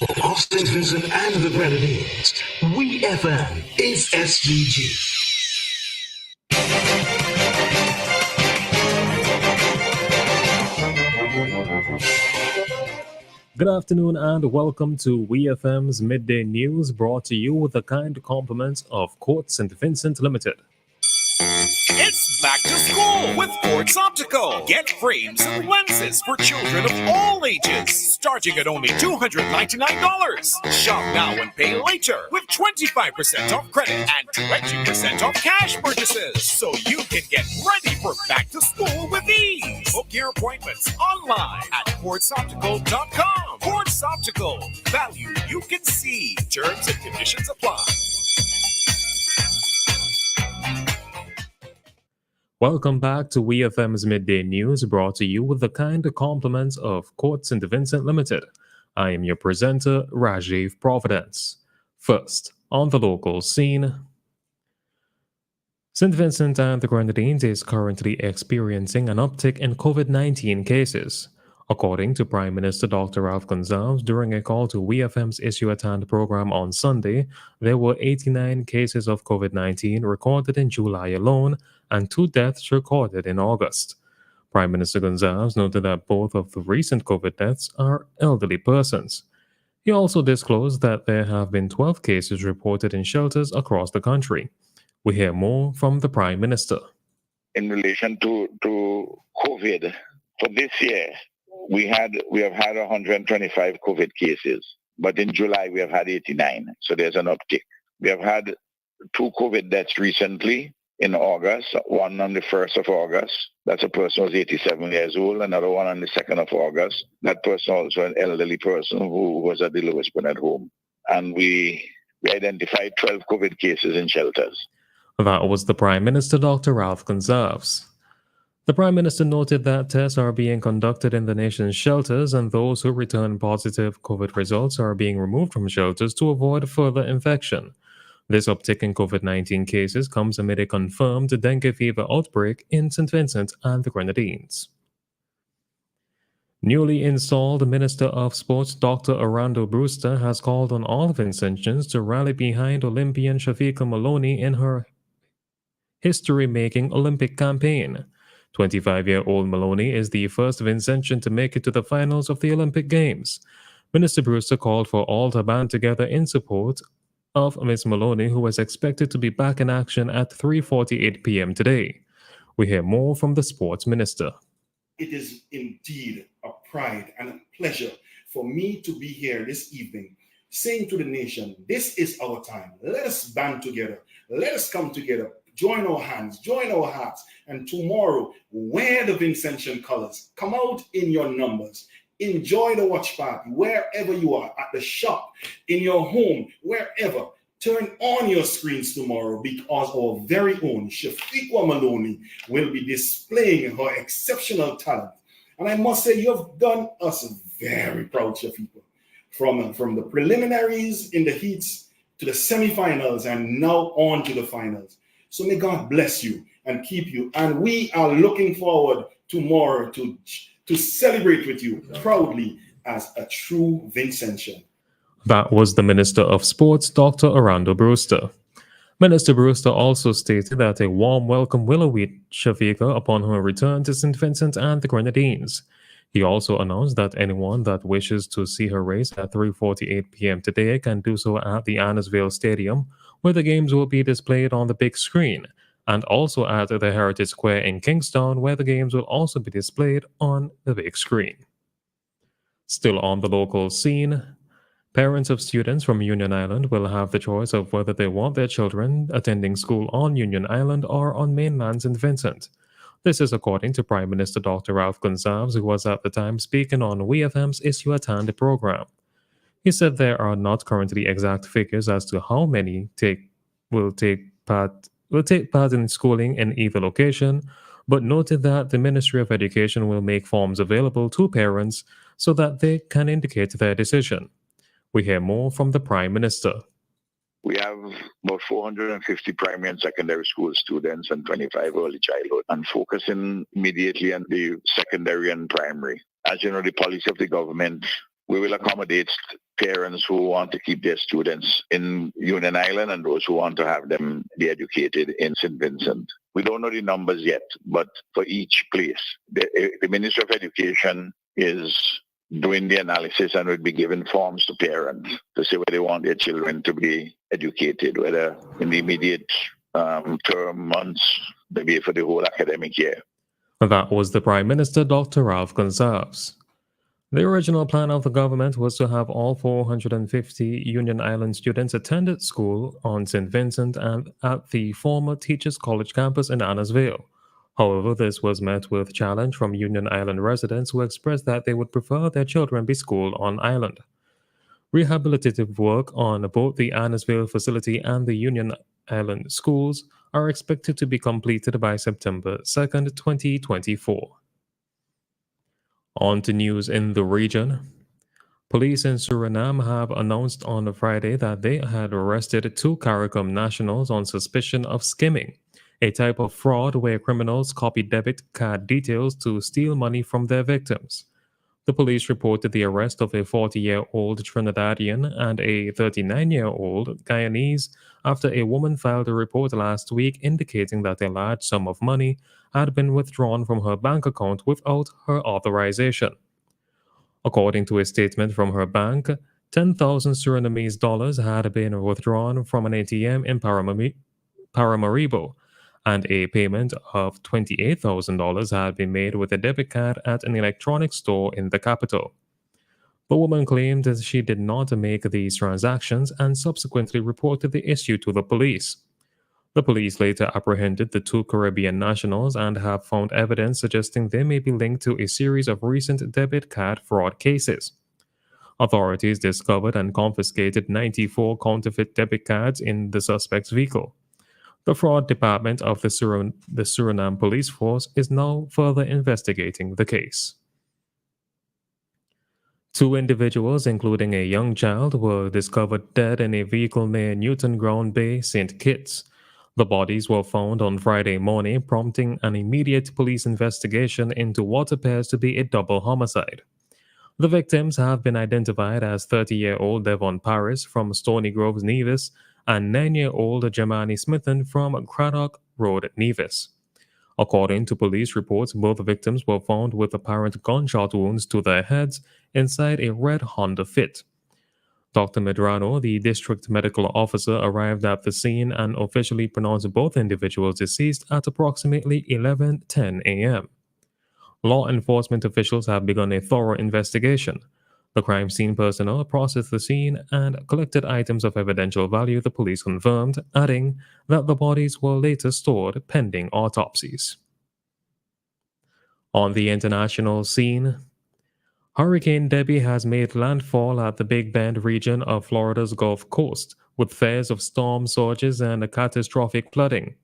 of St. Vincent and the Grenadines, WEFM is SVG. Good afternoon and welcome to WEFM's Midday News, brought to you with the kind compliments of Court St. Vincent Limited. It's back to school with Ford's Optical. Get frames and lenses for children of all ages, starting at only $299. Shop now and pay later with 25% off credit and 20% off cash purchases, so you can get ready for back to school with ease. Book your appointments online at fordsoptical.com. Ford's Optical. Value you can see. Terms and conditions apply. Welcome back to WEFM's Midday News, brought to you with the kind compliments of Court St. Vincent Limited. I am your presenter, Rajiv Providence. First, on the local scene, St. Vincent and the Grenadines is currently experiencing an uptick in COVID-19 cases. According to Prime Minister Dr. Ralph Gonsalves during a call to WEFM's Issue at Hand program on Sunday, there were 89 cases of COVID-19 recorded in July alone and 2 deaths recorded in August. Prime Minister Gonsalves noted that both of the recent COVID deaths are elderly persons. He also disclosed that there have been 12 cases reported in shelters across the country. We hear more from the Prime Minister. In relation to COVID, for this year, we have had 125 COVID cases, but in July we have had 89, so there's an uptick. We have had 2 COVID deaths recently in August, one on the 1st of August. That's a person who was 87 years old, another one on the 2nd of August. That person also an elderly person who was at the lowest point at home. And we identified 12 COVID cases in shelters. That was the Prime Minister, Dr. Ralph Gonsalves. The Prime Minister noted that tests are being conducted in the nation's shelters, and those who return positive COVID results are being removed from shelters to avoid further infection. This uptick in COVID-19 cases comes amid a confirmed dengue fever outbreak in St. Vincent and the Grenadines. Newly installed Minister of Sports Dr. Orlando Brewster has called on all Vincentians to rally behind Olympian Shafiqa Maloney in her history-making Olympic campaign. 25-year-old Maloney is the first Vincentian to make it to the finals of the Olympic Games. Minister Brewster called for all to band together in support of Ms. Maloney, who is expected to be back in action at 3:48 p.m. today. We hear more from the sports minister. It is indeed a pride and a pleasure for me to be here this evening saying to the nation, this is our time. Let us band together. Let us come together. Join our hands, join our hearts, and tomorrow wear the Vincentian colors. Come out in your numbers. Enjoy the watch party wherever you are, at the shop, in your home, wherever. Turn on your screens tomorrow because our very own Shafiqa Maloney will be displaying her exceptional talent. And I must say, you have done us very proud, Shafiqa. From the preliminaries in the heats to the semifinals and now on to the finals. So may God bless you and keep you. And we are looking forward tomorrow to celebrate with you proudly as a true Vincentian. That was the Minister of Sports, Dr. Orlando Brewster. Minister Brewster also stated that a warm welcome will await Shafiqa upon her return to St. Vincent and the Grenadines. He also announced that anyone that wishes to see her race at 3:48 p.m. today can do so at the Annisvale Stadium, where the games will be displayed on the big screen, and also at the Heritage Square in Kingstown, where the games will also be displayed on the big screen. Still on the local scene, parents of students from Union Island will have the choice of whether they want their children attending school on Union Island or on mainland St. Vincent. This is according to Prime Minister Dr. Ralph Gonsalves, who was at the time speaking on WEFM's Issue at Hand program. He said there are not currently exact figures as to how many will take part in schooling in either location, but noted that the Ministry of Education will make forms available to parents so that they can indicate their decision. We hear more from the Prime Minister. We have about 450 primary and secondary school students and 25 early childhood, and focusing immediately on the secondary and primary. As you know, the policy of the government we will accommodate parents who want to keep their students in Union Island and those who want to have them be educated in St. Vincent. We don't know the numbers yet, but for each place, the Ministry of Education is doing the analysis and will be giving forms to parents to say where they want their children to be educated, whether in the immediate term, months, maybe for the whole academic year. That was the Prime Minister, Dr. Ralph Gonsalves. The original plan of the government was to have all 450 Union Island students attend school on St. Vincent and at the former Teachers College campus in Annisville. However, this was met with challenge from Union Island residents who expressed that they would prefer their children be schooled on island. Rehabilitative work on both the Annisville facility and the Union Island schools are expected to be completed by September 2nd, 2024. On to news in the region. Police in Suriname have announced on Friday that they had arrested 2 CARICOM nationals on suspicion of skimming, a type of fraud where criminals copy debit card details to steal money from their victims. The police reported the arrest of a 40-year-old Trinidadian and a 39-year-old Guyanese after a woman filed a report last week indicating that a large sum of money had been withdrawn from her bank account without her authorization. According to a statement from her bank, 10,000 Surinamese dollars had been withdrawn from an ATM in Paramaribo, and a payment of $28,000 had been made with a debit card at an electronics store in the capital. The woman claimed that she did not make these transactions and subsequently reported the issue to the police. The police later apprehended the 2 Caribbean nationals and have found evidence suggesting they may be linked to a series of recent debit card fraud cases. Authorities discovered and confiscated 94 counterfeit debit cards in the suspect's vehicle. The fraud department of the Suriname Police Force is now further investigating the case. 2 individuals, including a young child, were discovered dead in a vehicle near Newton Ground Bay, St. Kitts. The bodies were found on Friday morning, prompting an immediate police investigation into what appears to be a double homicide. The victims have been identified as 30-year-old Devon Paris from Stony Grove, Nevis, and 9-year-old Jemani Smithen from Craddock Road, Nevis. According to police reports, both victims were found with apparent gunshot wounds to their heads inside a red Honda Fit. Dr. Medrano, the district medical officer, arrived at the scene and officially pronounced both individuals deceased at approximately 11:10 a.m. Law enforcement officials have begun a thorough investigation. The crime scene personnel processed the scene and collected items of evidential value, the police confirmed, adding that the bodies were later stored pending autopsies. On the international scene, Hurricane Debbie has made landfall at the Big Bend region of Florida's Gulf Coast, with fears of storm surges and catastrophic flooding.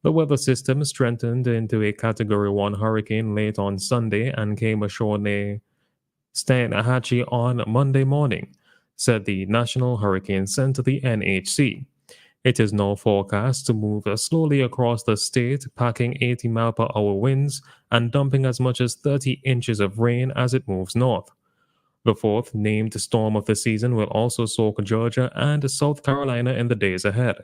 The weather system strengthened into a Category 1 hurricane late on Sunday and came ashore near Steinhatchee on Monday morning, said the National Hurricane Center, the NHC. It is now forecast to move slowly across the state, packing 80-mile-per-hour winds and dumping as much as 30 inches of rain as it moves north. The 4th named storm of the season will also soak Georgia and South Carolina in the days ahead.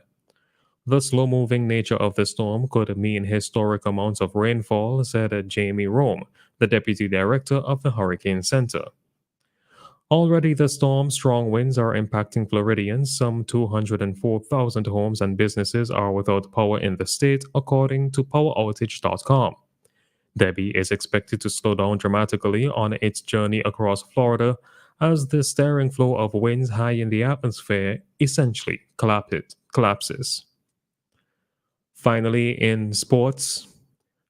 The slow-moving nature of the storm could mean historic amounts of rainfall, said Jamie Rome, the deputy director of the Hurricane Center. Already, the storm's strong winds are impacting Floridians. Some 204,000 homes and businesses are without power in the state, according to PowerOutage.com. Debbie is expected to slow down dramatically on its journey across Florida as the staring flow of winds high in the atmosphere essentially collapses. Finally, in sports,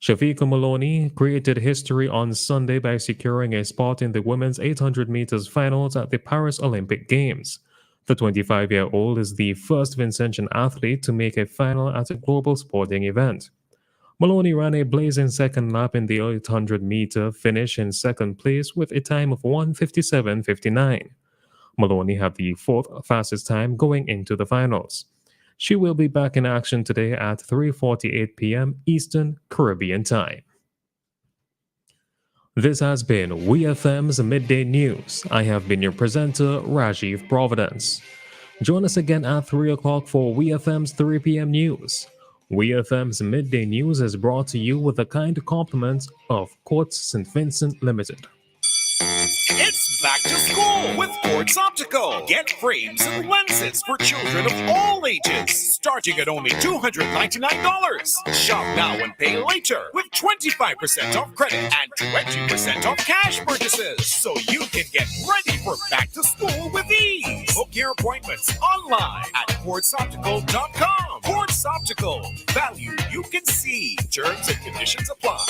Shafiqa Maloney created history on Sunday by securing a spot in the women's 800 meters finals at the Paris Olympic Games. The 25-year-old is the first Vincentian athlete to make a final at a global sporting event. Maloney ran a blazing second lap in the 800-meter finish in second place with a time of 1:57.59. Maloney had the 4th fastest time going into the finals. She will be back in action today at 3:48 p.m. Eastern Caribbean Time. This has been WEFM's Midday News. I have been your presenter, Rajiv Providence. Join us again at 3 o'clock for WEFM's 3 p.m. news. WEFM's Midday News is brought to you with the kind compliment of Courts St. Vincent Limited. It's back to school with Quartz Optical. Get frames and lenses for children of all ages, starting at only $299. Shop now and pay later with 25% off credit and 20% off cash purchases, so you can get ready for back to school with ease. Book your appointments online at quartzoptical.com. Quartz Optical. Value you can see. Terms and conditions apply.